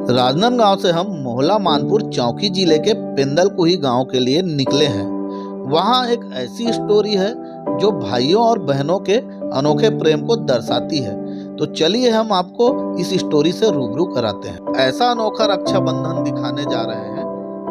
राजनांदगांव से हम मोहला मानपुर चौकी जिले के पेंदलकुही गांव के लिए निकले हैं। वहां एक ऐसी स्टोरी है जो भाइयों और बहनों के अनोखे प्रेम को दर्शाती है। तो चलिए हम आपको इस स्टोरी से रूबरू कराते हैं। ऐसा अनोखा रक्षाबंधन दिखाने जा रहे हैं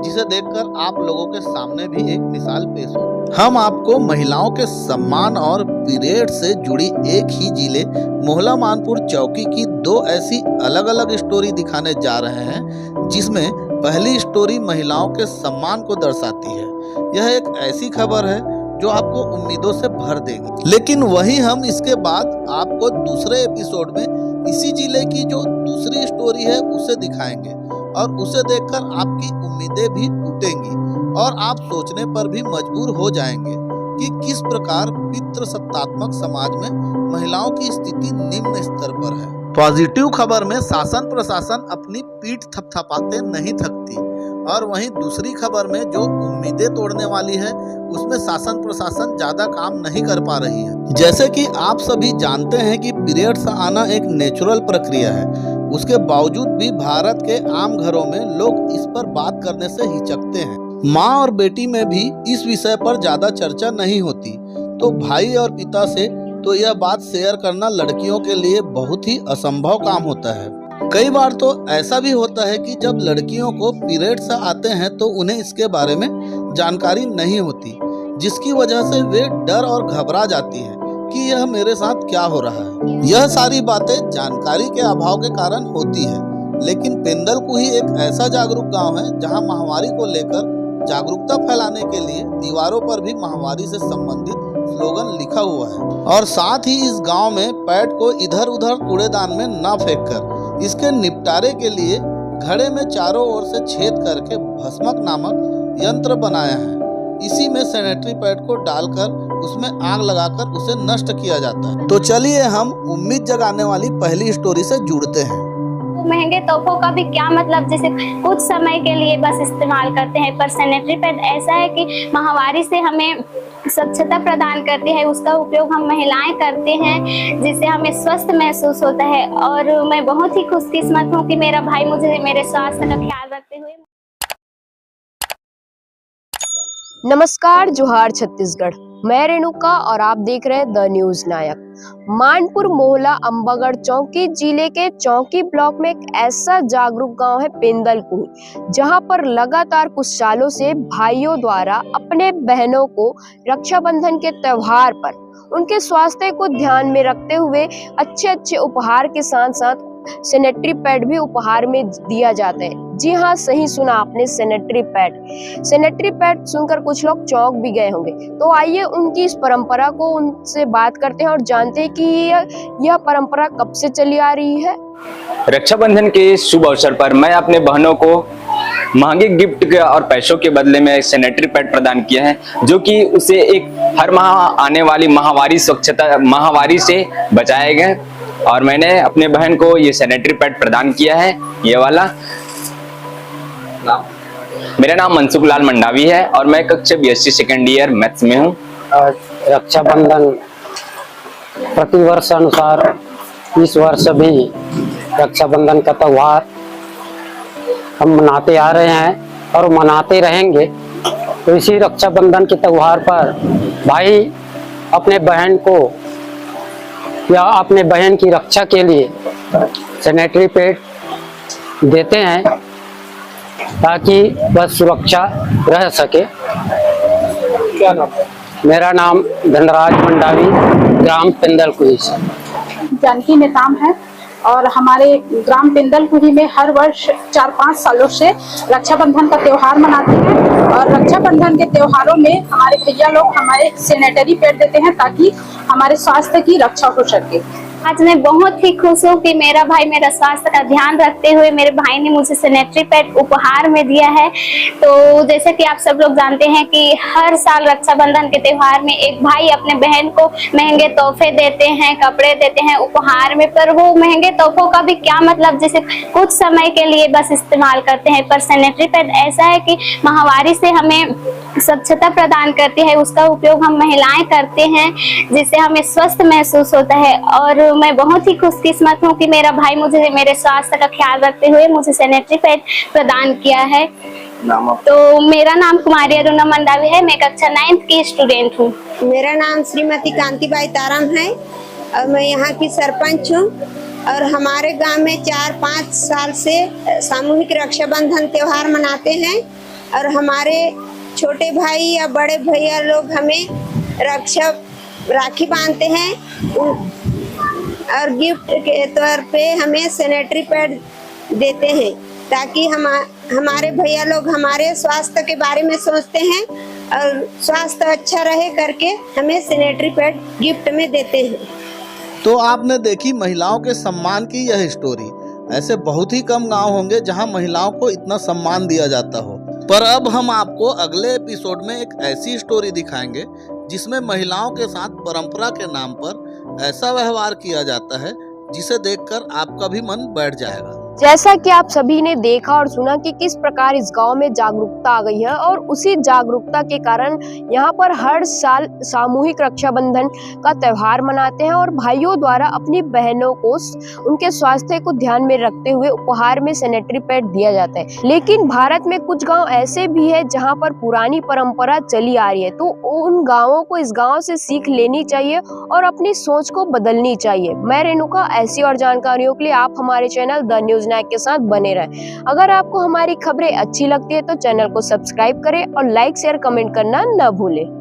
जिसे देखकर आप लोगों के सामने भी एक मिसाल पेश हो। हम आपको महिलाओं के सम्मान और पीरियड से जुड़ी एक ही जिले मोहला मानपुर चौकी की दो ऐसी अलग अलग स्टोरी दिखाने जा रहे हैं, जिसमें पहली स्टोरी महिलाओं के सम्मान को दर्शाती है। यह एक ऐसी खबर है जो आपको उम्मीदों से भर देगी। लेकिन वहीं हम इसके बाद आपको दूसरे एपिसोड में इसी जिले की जो दूसरी स्टोरी है उसे दिखाएंगे और उसे देखकर आपकी उम्मीदें भी टूटेंगी और आप सोचने पर भी मजबूर हो जाएंगे कि किस प्रकार पितृसत्तात्मक समाज में महिलाओं की स्थिति निम्न स्तर पर है। पॉजिटिव खबर में शासन प्रशासन अपनी पीठ थपथपाते नहीं थकती, और वहीं दूसरी खबर में जो उम्मीदें तोड़ने वाली है उसमें शासन प्रशासन ज्यादा काम नहीं कर पा रही है। जैसे कि आप सभी जानते हैं कि पीरियड्स आना एक नेचुरल प्रक्रिया है, उसके बावजूद भी भारत के आम घरों में लोग इस पर बात करने से हिचकते हैं। माँ और बेटी में भी इस विषय पर ज्यादा चर्चा नहीं होती, तो भाई और पिता से तो यह बात शेयर करना लड़कियों के लिए बहुत ही असंभव काम होता है। कई बार तो ऐसा भी होता है कि जब लड़कियों को पीरियड्स आते हैं तो उन्हें इसके बारे में जानकारी नहीं होती, जिसकी वजह से वे डर और घबरा जाती हैं कि यह मेरे साथ क्या हो रहा है। यह सारी बातें जानकारी के अभाव के कारण होती है। लेकिन पेंदलकुही एक ऐसा जागरूक गांव है जहां महामारी को लेकर जागरूकता फैलाने के लिए दीवारों पर भी महामारी से संबंधित स्लोगन लिखा हुआ है, और साथ ही इस गांव में पैड को इधर उधर कूड़ेदान में न फेंककर इसके निपटारे के लिए घड़े में चारों ओर से छेद करके भस्मक नामक यंत्र बनाया है। इसी में सैनिटरी पैड को डालकर उसमें आग लगाकर उसे नष्ट किया जाता है। तो चलिए हम उम्मीद जगाने वाली पहली स्टोरी से जुड़ते हैं। महंगे तोहफों का भी क्या मतलब, जैसे कुछ समय के लिए बस इस्तेमाल करते हैं, पर सैनिटरी पैड ऐसा है कि महामारी से हमें स्वच्छता प्रदान करती है। उसका उपयोग हम महिलाएं करते हैं जिससे हमें स्वस्थ महसूस होता है, और मैं बहुत ही खुशकिस्मत हूँ कि मेरा भाई मुझे मेरे स्वास्थ्य का ख्याल रखते हुए। नमस्कार, जोहार छत्तीसगढ़। मैं रेणुका और आप देख रहे हैं द न्यूज नायक। मानपुर मोहला अंबागढ़ चौकी जिले के चौकी ब्लॉक में एक ऐसा जागरूक गांव है पेंदलकुही, जहां पर लगातार कुछ सालों से भाइयों द्वारा अपने बहनों को रक्षाबंधन के त्योहार पर उनके स्वास्थ्य को ध्यान में रखते हुए अच्छे उपहार के साथ साथ सैनिटरी पैड भी उपहार में दिया जाता है। जी हाँ, सही सुना आपने, सैनिटरी पैड सुनकर कुछ लोग चौंक भी गए होंगे। तो आइए उनकी इस परंपरा को उनसे बात करते हैं और जानते हैं कि यह परंपरा कब से चली आ रही है। रक्षाबंधन के शुभ अवसर पर मैं अपने बहनों को महंगे गिफ्ट और पैसों के बदले में सैनिटरी पैड प्रदान किया है, जो कि उसे एक हर माह आने वाली महामारी से बचाएगा। और मैंने अपने बहन को ये सैनिटरी पैड प्रदान किया है। ये वाला मेरा नाम मनसुख लाल मंडावी है और मैं कक्षा BSc सेकेंड ईयर मैथ्स में हूँ। रक्षाबंधन प्रतिवर्ष अनुसार इस वर्ष भी रक्षाबंधन का त्योहार हम मनाते आ रहे हैं और मनाते रहेंगे। तो इसी रक्षाबंधन के त्योहार पर भाई अपने बहन को या अपने बहन की रक्षा के लिए सैनिटरी पैड देते हैं ताकि वह सुरक्षा रह सके। क्या नाम? मेरा नाम धनराज मंडावी, ग्राम पेंदलकुही से। जानकी नेताम है और हमारे ग्राम पेंदलकुही में हर वर्ष 4-5 सालों से रक्षाबंधन का त्योहार मनाते हैं, और रक्षाबंधन के त्योहारों में हमारे भैया लोग हमारे सैनिटरी पैड देते हैं ताकि हमारे स्वास्थ्य की रक्षा हो सके। आज मैं बहुत ही खुश हूँ कि मेरा भाई मेरा स्वास्थ्य का ध्यान रखते हुए मेरे भाई ने मुझे सैनिटरी पैड उपहार में दिया है। तो जैसे कि आप सब लोग जानते हैं कि हर साल रक्षाबंधन के त्योहार में एक भाई अपने बहन को महंगे तोहफे देते हैं, कपड़े देते हैं उपहार में, पर वो महंगे तोहफों का भी क्या मतलब, जैसे कुछ समय के लिए बस इस्तेमाल करते हैं, पर सैनिटरी पैड ऐसा है कि महामारी से हमें स्वच्छता प्रदान करती है, उसका उपयोग हम महिलाएं करते हैं, जिससे हमें स्वस्थ महसूस होता है। और मैं बहुत ही खुशकिस्मत हूँ कि मेरा भाई मुझे मेरे स्वास्थ्य का ख्याल रखते हुए मुझे सैनिटरी पैड प्रदान किया है। तो मेरा नाम कुमारी अरुणा मंडावी है, मैं कक्षा 9th की स्टूडेंट हूँ। मेरा नाम श्रीमती कांतिबाई ताराम है और मैं यहाँ की सरपंच हूँ। और हमारे गांव में 4-5 साल से सामूहिक रक्षाबंधन त्योहार मनाते हैं और हमारे छोटे भाई या बड़े भैया लोग हमें राखी बांधते हैं और गिफ्ट के तौर पे हमें सैनिटरी पैड देते हैं, ताकि हमारे भैया लोग हमारे स्वास्थ्य के बारे में सोचते हैं और स्वास्थ्य अच्छा रहे करके हमें सैनिटरी पैड गिफ्ट में देते हैं। तो आपने देखी महिलाओं के सम्मान की यह स्टोरी। ऐसे बहुत ही कम गांव होंगे जहां महिलाओं को इतना सम्मान दिया जाता हो। पर अब हम आपको अगले एपिसोड में एक ऐसी स्टोरी दिखाएंगे जिसमें महिलाओं के साथ परंपरा के नाम पर ऐसा व्यवहार किया जाता है जिसे देखकर आपका भी मन बैठ जाएगा। जैसा कि आप सभी ने देखा और सुना कि किस प्रकार इस गांव में जागरूकता आ गई है और उसी जागरूकता के कारण यहाँ पर हर साल सामूहिक रक्षाबंधन का त्योहार मनाते हैं और भाइयों द्वारा अपनी बहनों को उनके स्वास्थ्य को ध्यान में रखते हुए उपहार में सैनिटरी पैड दिया जाता है। लेकिन भारत में कुछ गांव ऐसे भी है जहां पर पुरानी परंपरा चली आ रही है, तो उन गाँवों को इस गाँव से सीख लेनी चाहिए और अपनी सोच को बदलनी चाहिए। मैं रेणुका, ऐसी और जानकारियों के लिए आप हमारे चैनल द न्यूज नायक के साथ बने रहें। अगर आपको हमारी खबरें अच्छी लगती है तो चैनल को सब्सक्राइब करें और लाइक शेयर कमेंट करना न भूलें।